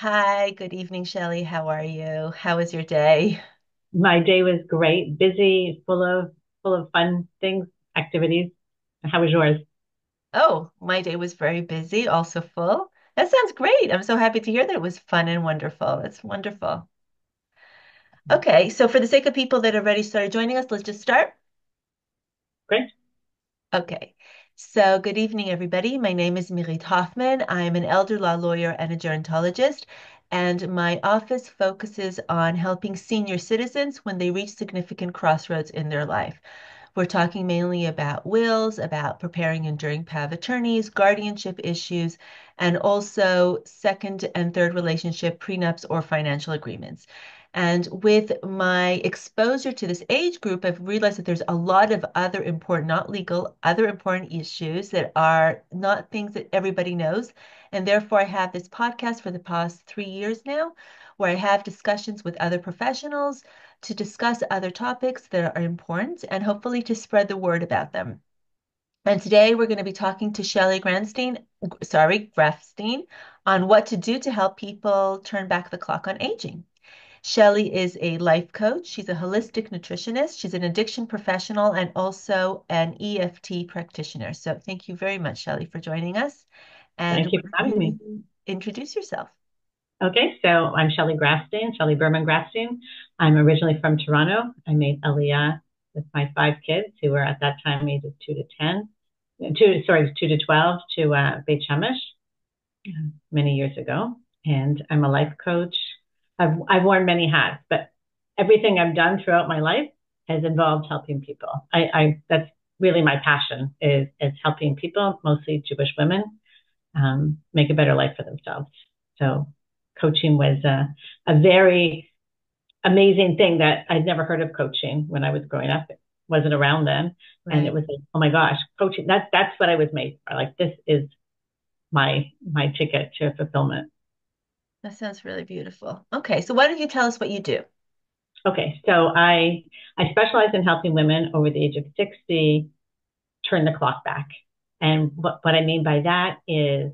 Hi, good evening, Shelley. How are you? How was your day? My day was great, busy, full of fun things, activities. How was yours? Oh, my day was very busy, also full. That sounds great. I'm so happy to hear that it was fun and wonderful. That's wonderful. Okay, so for the sake of people that already started joining us, let's just start. Great. Okay, so good evening, everybody. My name is Mirit Hoffman. I'm an elder law lawyer and a gerontologist, and my office focuses on helping senior citizens when they reach significant crossroads in their life. We're talking mainly about wills, about preparing and enduring power of attorneys, guardianship issues, and also second and third relationship prenups or financial agreements. And with my exposure to this age group, I've realized that there's a lot of other important, not legal, other important issues that are not things that everybody knows. And therefore, I have this podcast for the past 3 years now, where I have discussions with other professionals to discuss other topics that are important and hopefully to spread the word about them. And today we're going to be talking to Shelley Grafstein, on what to do to help people turn back the clock on aging. Shelley is a life coach. She's a holistic nutritionist. She's an addiction professional and also an EFT practitioner. So thank you very much, Shelley, for joining us. And Thank you why for don't having me. you introduce yourself? Okay, so I'm Shelley Grafstein, Shelley Berman Grafstein. I'm originally from Toronto. I made Aliyah with my five kids who were at that time ages 2 to 10, sorry, 2 to 12 to Beit Shemesh many years ago. And I'm a life coach. I've worn many hats, but everything I've done throughout my life has involved helping people. I that's really my passion is helping people, mostly Jewish women, make a better life for themselves. So coaching was a very amazing thing that I'd never heard of coaching when I was growing up. It wasn't around then. And it Right. was like, oh my gosh, coaching, that's what I was made for. Like this is my ticket to fulfillment. That sounds really beautiful. Okay, so why don't you tell us what you do? Okay, so I specialize in helping women over the age of 60 turn the clock back. And what I mean by that is,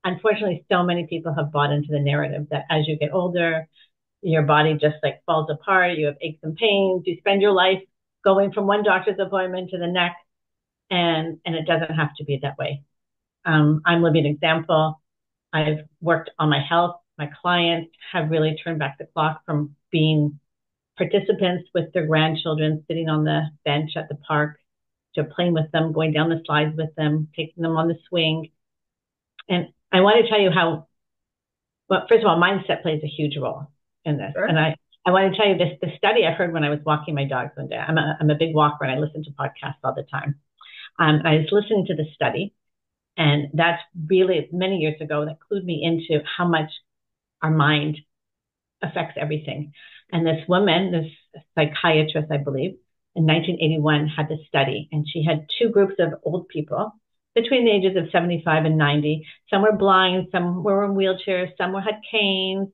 unfortunately, so many people have bought into the narrative that as you get older, your body just like falls apart. You have aches and pains. You spend your life going from one doctor's appointment to the next, and it doesn't have to be that way. I'm a living example. I've worked on my health. My clients have really turned back the clock from being participants with their grandchildren, sitting on the bench at the park, to playing with them, going down the slides with them, taking them on the swing. And I want to tell you how, well, first of all, mindset plays a huge role in this. And Sure. I want to tell you this, the study I heard when I was walking my dogs one day. I'm a big walker and I listen to podcasts all the time. I was listening to the study, and that's really many years ago that clued me into how much our mind affects everything. And this woman, this psychiatrist, I believe, in 1981 had this study, and she had two groups of old people between the ages of 75 and 90. Some were blind, some were in wheelchairs, some had canes.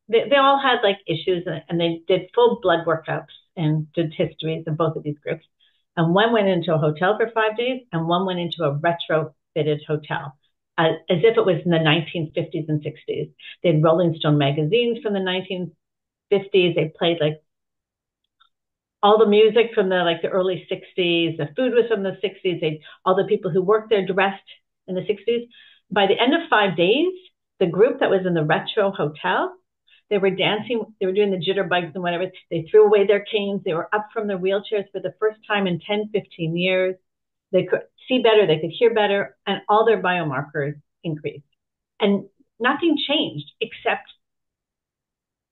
They all had like issues, and they did full blood workups and did histories of both of these groups. And one went into a hotel for 5 days, and one went into a retrofitted hotel, as if it was in the 1950s and 60s. They had Rolling Stone magazines from the 1950s. They played like all the music from the early 60s. The food was from the 60s. All the people who worked there dressed in the 60s. By the end of 5 days, the group that was in the retro hotel, they were dancing, they were doing the jitterbugs and whatever. They threw away their canes. They were up from their wheelchairs for the first time in 10, 15 years. They could see better, they could hear better, and all their biomarkers increased. And nothing changed except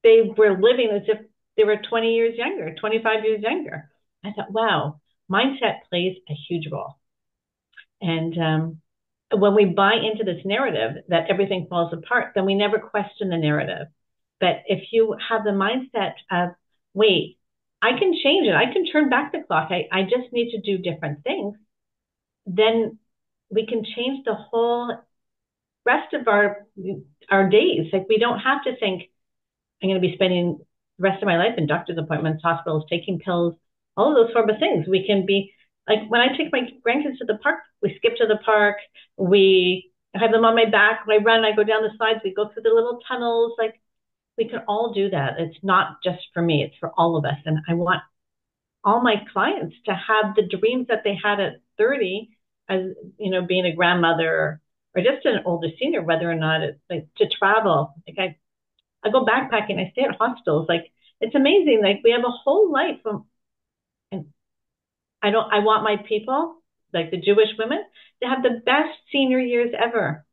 they were living as if they were 20 years younger, 25 years younger. I thought, wow, mindset plays a huge role. And when we buy into this narrative that everything falls apart, then we never question the narrative. But if you have the mindset of, wait, I can change it, I can turn back the clock, I just need to do different things, then we can change the whole rest of our days. Like we don't have to think, I'm going to be spending the rest of my life in doctor's appointments, hospitals, taking pills, all of those sort of things. We can be like when I take my grandkids to the park, we skip to the park. We I have them on my back. I run, I go down the slides, we go through the little tunnels. Like we can all do that. It's not just for me, it's for all of us. And I want all my clients to have the dreams that they had at 30 as, being a grandmother or just an older senior, whether or not it's like to travel. Like I go backpacking, I stay at hostels. Like it's amazing. Like we have a whole life and I want my people, like the Jewish women, to have the best senior years ever.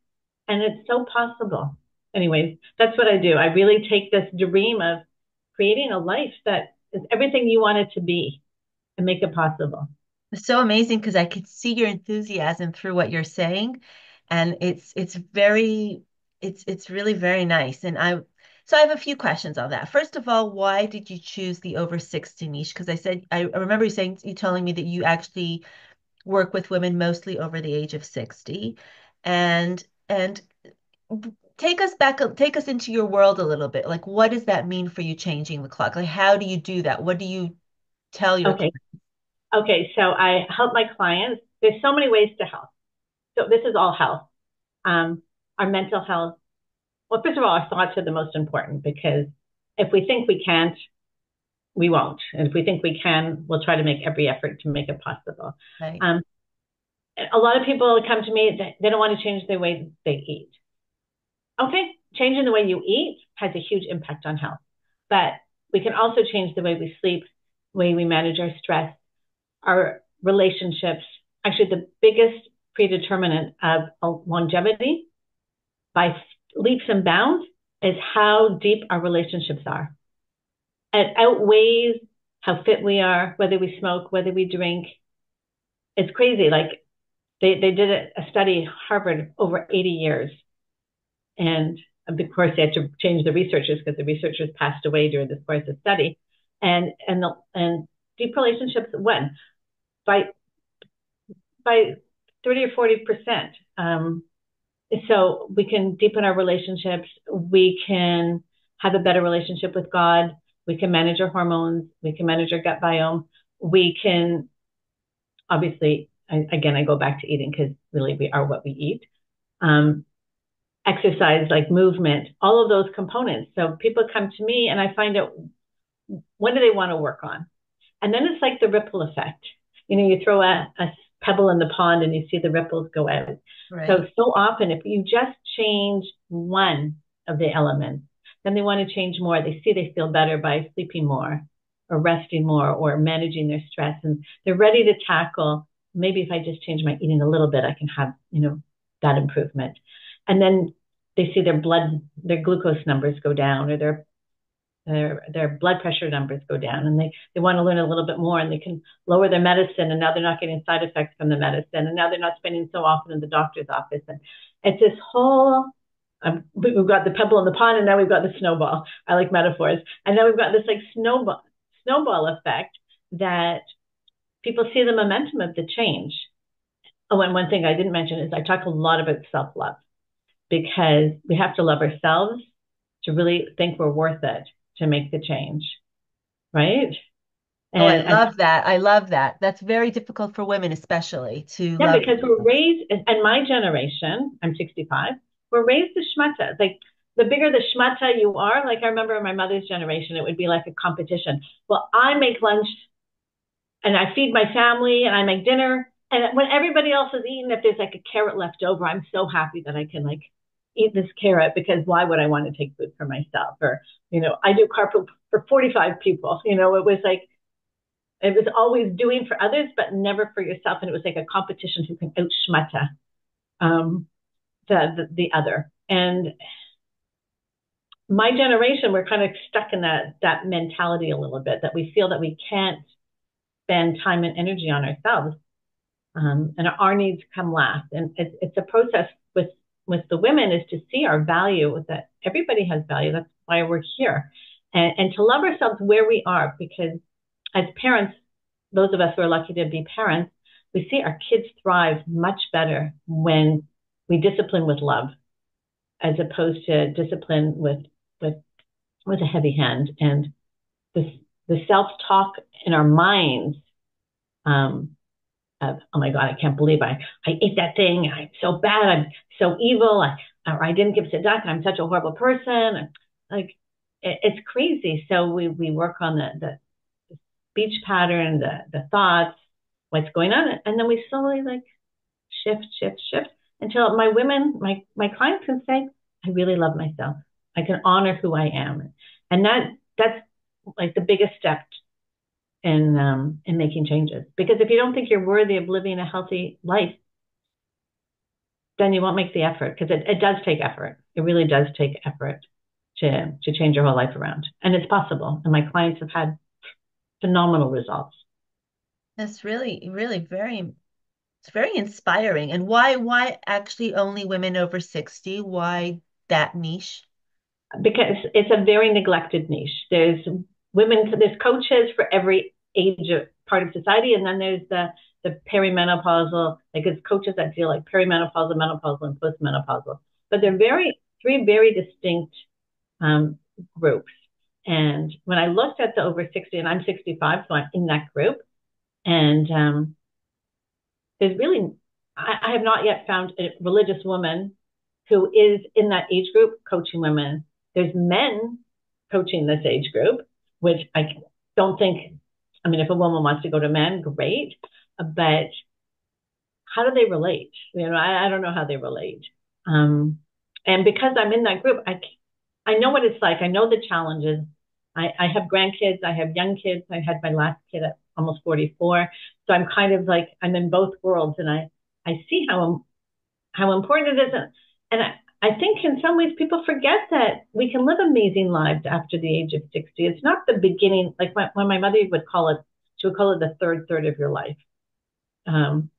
And it's so possible. Anyways, that's what I do. I really take this dream of creating a life that is everything you want it to be and make it possible. It's so amazing because I could see your enthusiasm through what you're saying, and it's really very nice. So I have a few questions on that. First of all, why did you choose the over 60 niche? Because I remember you telling me that you actually work with women mostly over the age of 60, and take us into your world a little bit. Like, what does that mean for you changing the clock? Like, how do you do that? What do you tell your Okay. Okay. So I help my clients. There's so many ways to help. So this is all health. Our mental health. Well, first of all, our thoughts are the most important because if we think we can't, we won't. And if we think we can, we'll try to make every effort to make it possible. right? Um, a lot of people come to me, they don't want to change the way they eat. Okay, changing the way you eat has a huge impact on health, but we can also change the way we sleep, the way we manage our stress, our relationships. Actually, the biggest predeterminant of longevity by leaps and bounds is how deep our relationships are. It outweighs how fit we are, whether we smoke, whether we drink. It's crazy. Like they did a study, Harvard, over 80 years. And of course, they had to change the researchers because the researchers passed away during this course of study. And deep relationships went by 30 or 40%. So we can deepen our relationships. We can have a better relationship with God. We can manage our hormones. We can manage our gut biome. We can, obviously, again, I go back to eating because really we are what we eat. Exercise, like movement, all of those components. So people come to me and I find out what do they want to work on? And then it's like the ripple effect. You throw a pebble in the pond and you see the ripples go out. Right. So often, if you just change one of the elements, then they want to change more. They see they feel better by sleeping more or resting more or managing their stress. And they're ready to tackle, maybe if I just change my eating a little bit, I can have, that improvement. And then they see their glucose numbers go down or their blood pressure numbers go down, and they want to learn a little bit more, and they can lower their medicine, and now they're not getting side effects from the medicine, and now they're not spending so often in the doctor's office. And it's this whole we've got the pebble in the pond, and now we've got the snowball. I like metaphors. And now we've got this like snowball effect that people see the momentum of the change. Oh, and one thing I didn't mention is I talk a lot about self-love because we have to love ourselves to really think we're worth it to make the change, right? Oh, I And love that. I love that. That's very difficult for women, especially to yeah, love because we're themselves. raised, and my generation, I'm 65, we're raised to schmata. Like the bigger the schmata you are, like I remember in my mother's generation, it would be like a competition. Well, I make lunch and I feed my family and I make dinner. And when everybody else is eating, if there's like a carrot left over, I'm so happy that I can like eat this carrot because why would I want to take food for myself? Or, I do carpool for 45 people. It was always doing for others, but never for yourself. And it was like a competition who can out schmata the other. And my generation, we're kind of stuck in that mentality a little bit, that we feel that we can't spend time and energy on ourselves. And our needs come last. And it's a process with the women is to see our value, that everybody has value. That's why we're here. And to love ourselves where we are, because as parents, those of us who are lucky to be parents, we see our kids thrive much better when we discipline with love, as opposed to discipline with a heavy hand. And the self-talk in our minds, of, oh my God, I can't believe I ate that thing. I'm so bad. I'm so evil. I didn't give tzedakah. I'm such a horrible person. Like, it's crazy. So we work on the speech pattern, the thoughts, what's going on. And then we slowly like shift until my clients can say, I really love myself. I can honor who I am. And that's like the biggest step in making changes. Because if you don't think you're worthy of living a healthy life, then you won't make the effort, because it does take effort. It really does take effort to change your whole life around. And it's possible. And my clients have had phenomenal results. That's really, really it's very inspiring. And why actually only women over 60? Why that niche? Because it's a very neglected niche. There's coaches for every age of part of society, and then there's the perimenopausal, like it's coaches that deal like perimenopausal, menopausal, and postmenopausal. But they're three very distinct um, groups. And when I looked at the over 60, and I'm 65, so I'm in that group, and there's really, I have not yet found a religious woman who is in that age group coaching women. There's men coaching this age group, which I don't think, I mean, if a woman wants to go to men, great. But how do they relate? I don't know how they relate. And because I'm in that group, I know what it's like. I know the challenges. I have grandkids. I have young kids. I had my last kid at almost 44. So I'm kind of like, I'm in both worlds, and I see how important it is. And I think in some ways people forget that we can live amazing lives after the age of 60. It's not the beginning, like when my mother would call it, she would call it the third of your life. Um,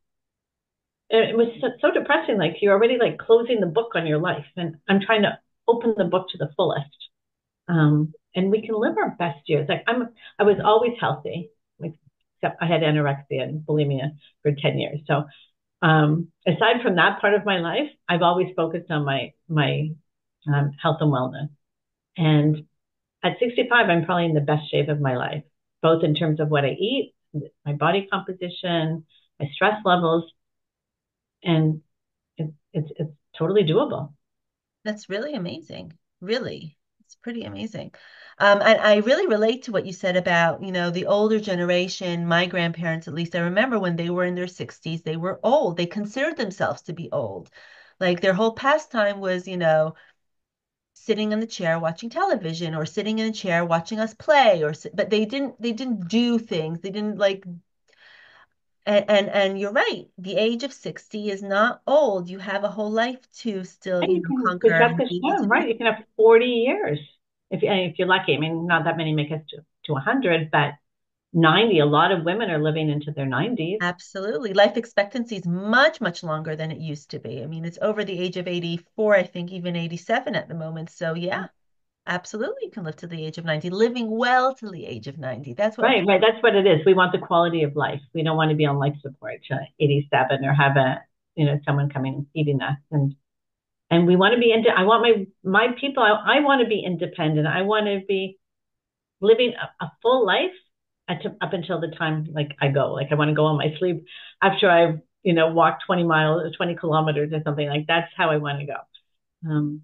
it was so depressing. Like you're already like closing the book on your life, and I'm trying to open the book to the fullest. And we can live our best years. Like I was always healthy, like, except I had anorexia and bulimia for 10 years. So aside from that part of my life, I've always focused on my health and wellness. And at 65, I'm probably in the best shape of my life, both in terms of what I eat, my body composition, my stress levels, and it's totally doable. That's really amazing. Really. It's pretty amazing. And I really relate to what you said about, the older generation, my grandparents, at least I remember when they were in their 60s, they were old. They considered themselves to be old. Like their whole pastime was, sitting in the chair watching television or sitting in a chair watching us play but they didn't do things. They didn't like and you're right. The age of 60 is not old. You have a whole life to still, And you can conquer pick up and the be able to stone, do. right? You can have 40 years if you're lucky. I mean, not that many make it to 100, but 90, a lot of women are living into their 90s. Absolutely. Life expectancy is much, much longer than it used to be. I mean, it's over the age of 84, I think even 87 at the moment. So yeah, absolutely. You can live to the age of 90, living well till the age of 90. That's what we, Right. That's what it is. We want the quality of life. We don't want to be on life support to 87 or have someone coming and feeding us. And we want to be I want my people, I want to be independent. I want to be living a full life up until the time like I go. Like I want to go on my sleep after I've, walked 20 miles or 20 kilometers or something. Like that's how I want to go. Um,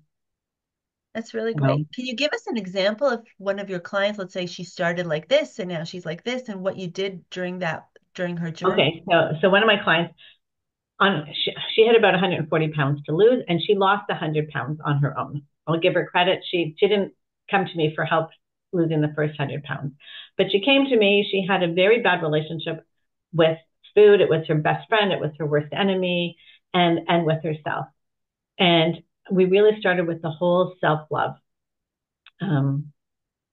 that's really you know, great. Can you give us an example of one of your clients? Let's say she started like this and now she's like this, and what you did during her journey? okay. So one of my clients she had about 140 pounds to lose, and she lost 100 pounds on her own. I'll give her credit. She didn't come to me for help losing the first 100 pounds, but she came to me. She had a very bad relationship with food. It was her best friend. It was her worst enemy, and with herself. And we really started with the whole self love. Um,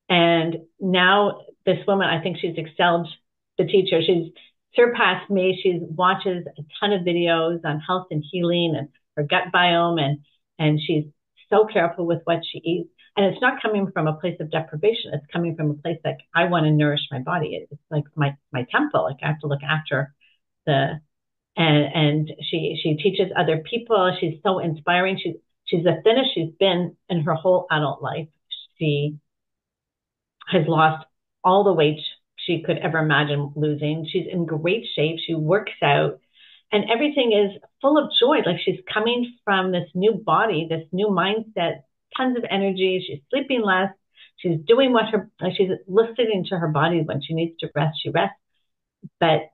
and now this woman, I think she's excelled the teacher. She's surpassed me. She watches a ton of videos on health and healing and her gut biome, and she's so careful with what she eats. And it's not coming from a place of deprivation. It's coming from a place like I want to nourish my body. It's like my temple. Like I have to look after the and she teaches other people. She's so inspiring. She's the thinnest she's been in her whole adult life. She has lost all the weight she could ever imagine losing. She's in great shape. She works out and everything is full of joy. Like she's coming from this new body, this new mindset, tons of energy. She's sleeping less. She's doing what like she's listening to her body when she needs to rest, she rests. But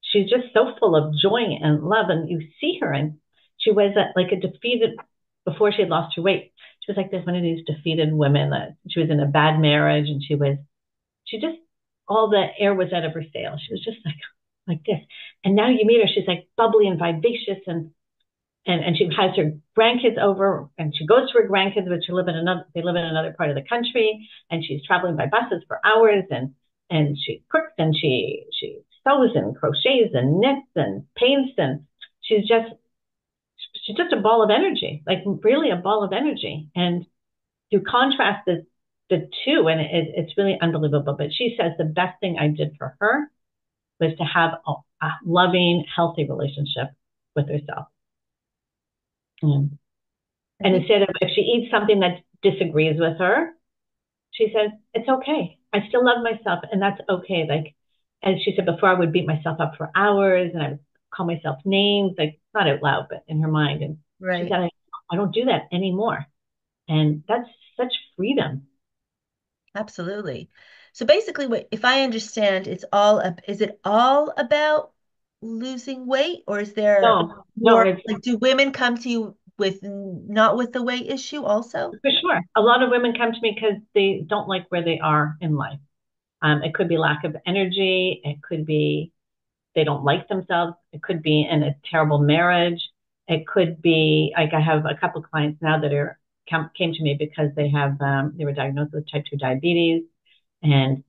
she's just so full of joy and love. And you see her, and she was like a defeated, before she had lost her weight, she was like this one of these defeated women that she was in a bad marriage, and she just, all the air was out of her sails. She was just like this. And now you meet her, she's like bubbly and vivacious, and she has her grandkids over, and she goes to her grandkids, but they live in another part of the country, and she's traveling by buses for hours, and she cooks, and she sews and crochets and knits and paints, and she's just she's just a ball of energy, like really a ball of energy. And you contrast the two, and it's really unbelievable. But she says the best thing I did for her was to have a loving, healthy relationship with herself. Mm. I And think, instead of, if she eats something that disagrees with her, she says, it's okay. I still love myself, and that's okay. Like, as she said before, I would beat myself up for hours, and I would call myself names, like not out loud, but in her mind. And she right. said, I don't do that anymore. And that's such freedom. Absolutely. So basically, what if I understand, is it all about losing weight, or is there No, more, it's like, do women come to you with not with the weight issue also? for sure. A lot of women come to me because they don't like where they are in life. It could be lack of energy. It could be they don't like themselves. It could be in a terrible marriage. It could be like I have a couple of clients now that came to me because they were diagnosed with type 2 diabetes, and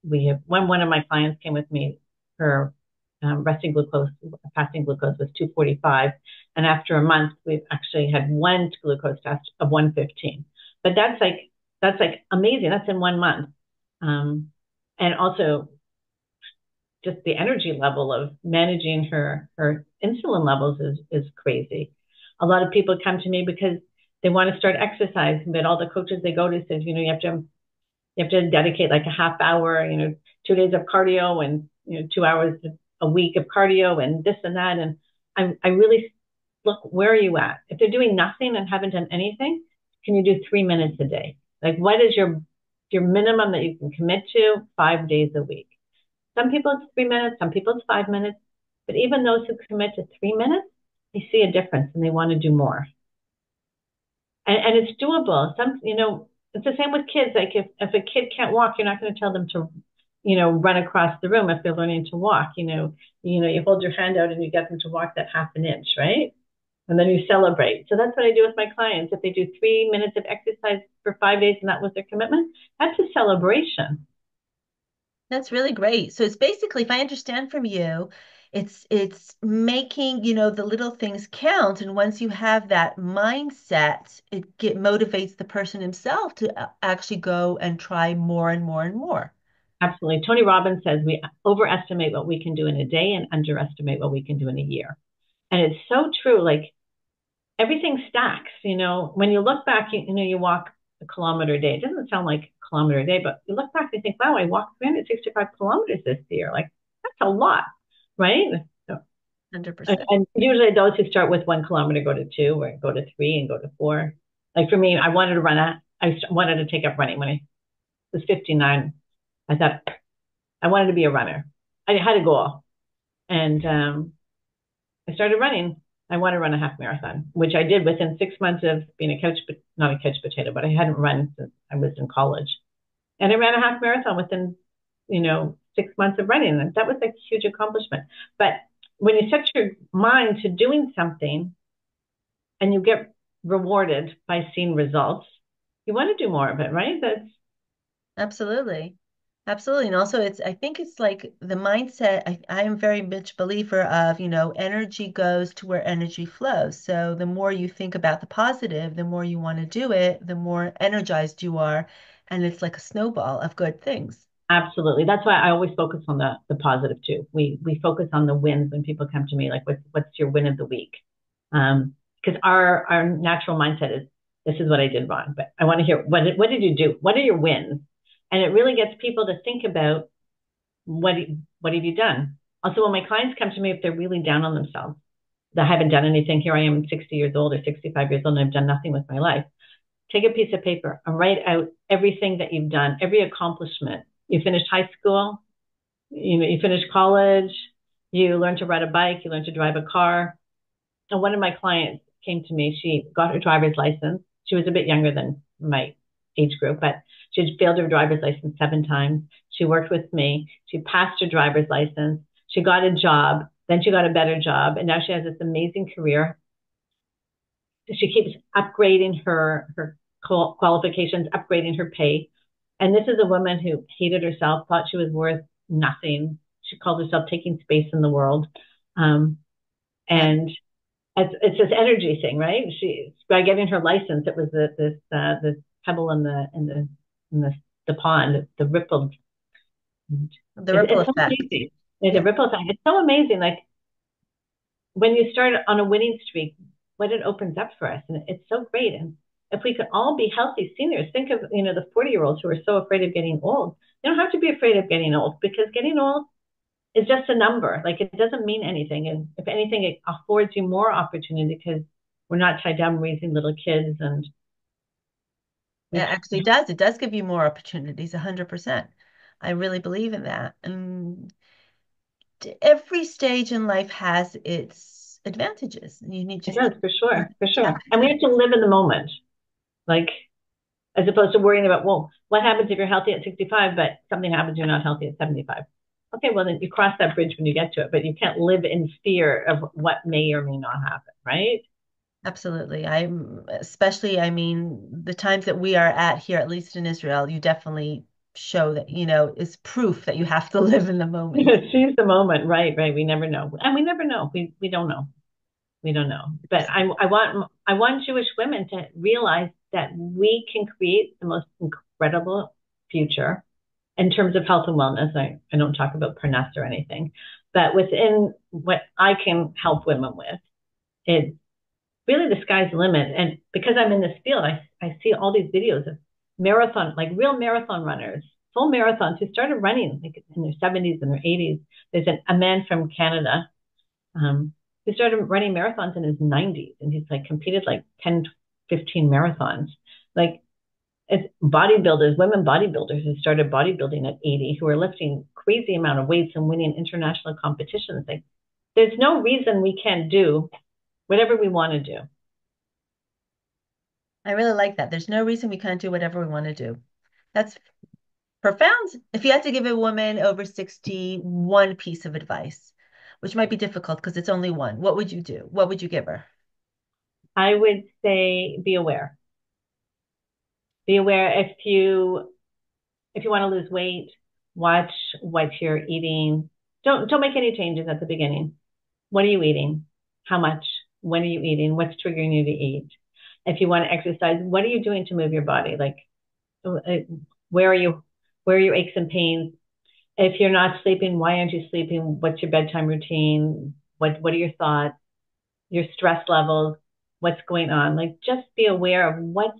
we have one of my clients came with me. Her fasting glucose was 245, and after a month we've actually had one glucose test of 115. But that's like amazing. That's in 1 month. And also just the energy level of managing her insulin levels is crazy. A lot of people come to me because they want to start exercising, but all the coaches they go to says, you have to dedicate like a half hour, 2 days of cardio, and 2 hours a week of cardio, and this and that. And I really look, where are you at? If they're doing nothing and haven't done anything, can you do 3 minutes a day? Like, what is your minimum that you can commit to 5 days a week? Some people it's 3 minutes, some people it's 5 minutes. But even those who commit to 3 minutes, they see a difference and they want to do more. And it's doable. It's the same with kids. Like if a kid can't walk, you're not going to tell them to, run across the room if they're learning to walk. You hold your hand out and you get them to walk that half an inch, right? And then you celebrate. So that's what I do with my clients. If they do 3 minutes of exercise for 5 days and that was their commitment, that's a celebration. That's really great. So it's basically, if I understand from you, it's making, the little things count. And once you have that mindset, it motivates the person himself to actually go and try more and more and more. Absolutely. Tony Robbins says we overestimate what we can do in a day and underestimate what we can do in a year. And it's so true. Like everything stacks, when you look back, you walk a kilometer a day. It doesn't sound like a kilometer a day, but you look back and think, wow, I walked 365 kilometers this year. Like that's a lot, right? So, 100%. and usually those who start with 1 kilometer go to two or go to three and go to four. Like for me, I wanted to take up running when I was 59. I thought I wanted to be a runner. I had a goal, and I started running. I want to run a half marathon, which I did within 6 months of being not a couch potato, but I hadn't run since I was in college. And I ran a half marathon within, 6 months of running. And that was a huge accomplishment. But when you set your mind to doing something and you get rewarded by seeing results, you want to do more of it, right? Absolutely. Absolutely. And also I think it's like the mindset, I am very much believer of, energy goes to where energy flows. So the more you think about the positive, the more you want to do it, the more energized you are. And it's like a snowball of good things. Absolutely. That's why I always focus on the positive too. We focus on the wins when people come to me, like what's your win of the week? Because our natural mindset is this is what I did wrong, but I want to hear what did you do? What are your wins? And it really gets people to think about what have you done? Also, when my clients come to me, if they're really down on themselves, that I haven't done anything, here I am 60 years old or 65 years old, and I've done nothing with my life. Take a piece of paper and write out everything that you've done, every accomplishment. You finished high school, you finished college, you learned to ride a bike, you learned to drive a car. And one of my clients came to me. She got her driver's license. She was a bit younger than my age group, but she'd failed her driver's license 7 times. She worked with me. She passed her driver's license. She got a job. Then she got a better job. And now she has this amazing career. She keeps upgrading her qualifications, upgrading her pay. And this is a woman who hated herself, thought she was worth nothing. She called herself taking space in the world. Um, That, and it's this energy thing, right? She by getting her license, it was this pebble in the pond, the ripple. the ripple It's so effect. amazing. Yeah, the Yeah. ripple effect. It's so amazing. Like when you start on a winning streak, what it opens up for us, and it's so great. And if we could all be healthy seniors, think of the 40-year-olds who are so afraid of getting old. They don't have to be afraid of getting old because getting old is just a number. Like it doesn't mean anything. And if anything, it affords you more opportunity because we're not tied down raising little kids and It we actually does. It does give you more opportunities, 100%. I really believe in that. And every stage in life has its advantages. You need it just does for to tap sure. And we into have to live in the moment. Like as opposed to worrying about, well, what happens if you're healthy at 65, but something happens, you're not healthy at 75. Okay, well then you cross that bridge when you get to it, but you can't live in fear of what may or may not happen, right? Absolutely. I'm especially, I mean, the times that we are at here, at least in Israel, you definitely show that, is proof that you have to live in the moment. Seize the moment, right, right. We never know. And we never know. We don't know. We don't know. But I want Jewish women to realize that we can create the most incredible future in terms of health and wellness. I don't talk about parnas or anything, but within what I can help women with, it's really the sky's the limit. And because I'm in this field, I see all these videos of marathon, like real marathon runners, full marathons who started running like in their 70s and their 80s. There's a man from Canada who started running marathons in his 90s, and he's like competed like 10, 15 marathons. Like it's bodybuilders, women bodybuilders who started bodybuilding at 80, who are lifting crazy amount of weights and winning international competitions. Like there's no reason we can't do whatever we want to do. I really like that. There's no reason we can't do whatever we want to do. That's profound. If you had to give a woman over 60 one piece of advice, which might be difficult because it's only one, what would you do? What would you give her? I would say be aware. Be aware if you want to lose weight, watch what you're eating. Don't make any changes at the beginning. What are you eating? How much? When are you eating? What's triggering you to eat? If you want to exercise, what are you doing to move your body? Like where are you where are your aches and pains? If you're not sleeping, why aren't you sleeping? What's your bedtime routine? What are your thoughts? Your stress levels? What's going on? Like just be aware of what's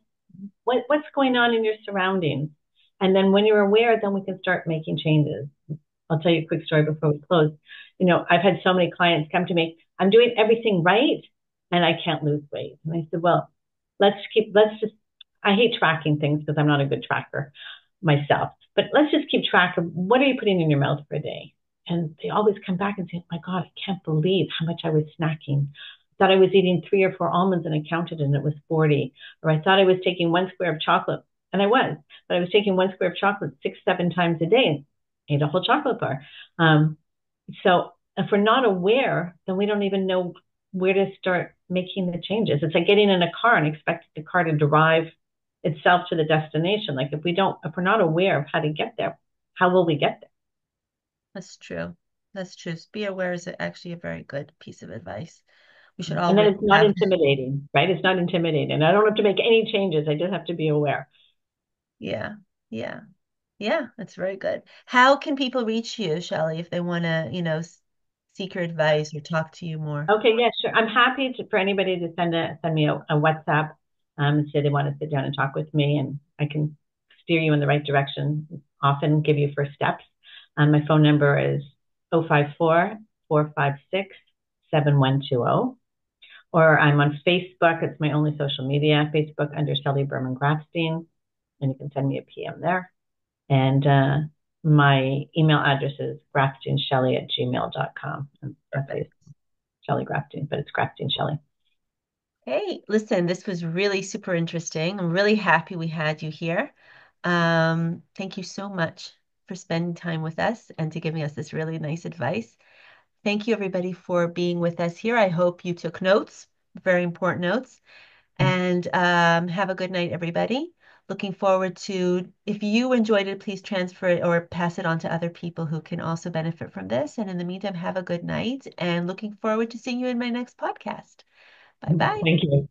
going on in your surroundings. And then when you're aware, then we can start making changes. I'll tell you a quick story before we close. I've had so many clients come to me, I'm doing everything right and I can't lose weight. And I said, well, let's just, I hate tracking things because I'm not a good tracker myself, but let's just keep track of what are you putting in your mouth for a day? And they always come back and say, oh my God, I can't believe how much I was snacking. I thought I was eating 3 or 4 almonds and I counted and it was 40. Or I thought I was taking 1 square of chocolate and I was, but I was taking 1 square of chocolate 6, 7 times a day and ate a whole chocolate bar. So if we're not aware, then we don't even know where to start making the changes. It's like getting in a car and expecting the car to drive itself to the destination. Like if we're not aware of how to get there, how will we get there? That's true. That's true. Be aware is actually a very good piece of advice. We should all And then really it's not have. intimidating, right? It's not intimidating. I don't have to make any changes. I just have to be aware. Yeah. Yeah. Yeah, that's very good. How can people reach you, Shelley, if they want to, seek your advice or talk to you more? Okay, yeah, sure. I'm happy for anybody to send me a WhatsApp and say they want to sit down and talk with me, and I can steer you in the right direction. Often give you first steps. My phone number is 054-456-7120. Or I'm on Facebook. It's my only social media, Facebook under Shelley Berman Grafstein. And you can send me a PM there. And my email address is grafsteinshelley@gmail.com. That's how you Perfect. Shelley Grafstein, but it's Grafstein Shelley. Hey, listen, this was really super interesting. I'm really happy we had you here. Thank you so much for spending time with us and to giving us this really nice advice. Thank you, everybody, for being with us here. I hope you took notes, very important notes. And have a good night, everybody. Looking forward to, if you enjoyed it, please transfer it or pass it on to other people who can also benefit from this. And in the meantime, have a good night and looking forward to seeing you in my next podcast. Bye bye. Thank you.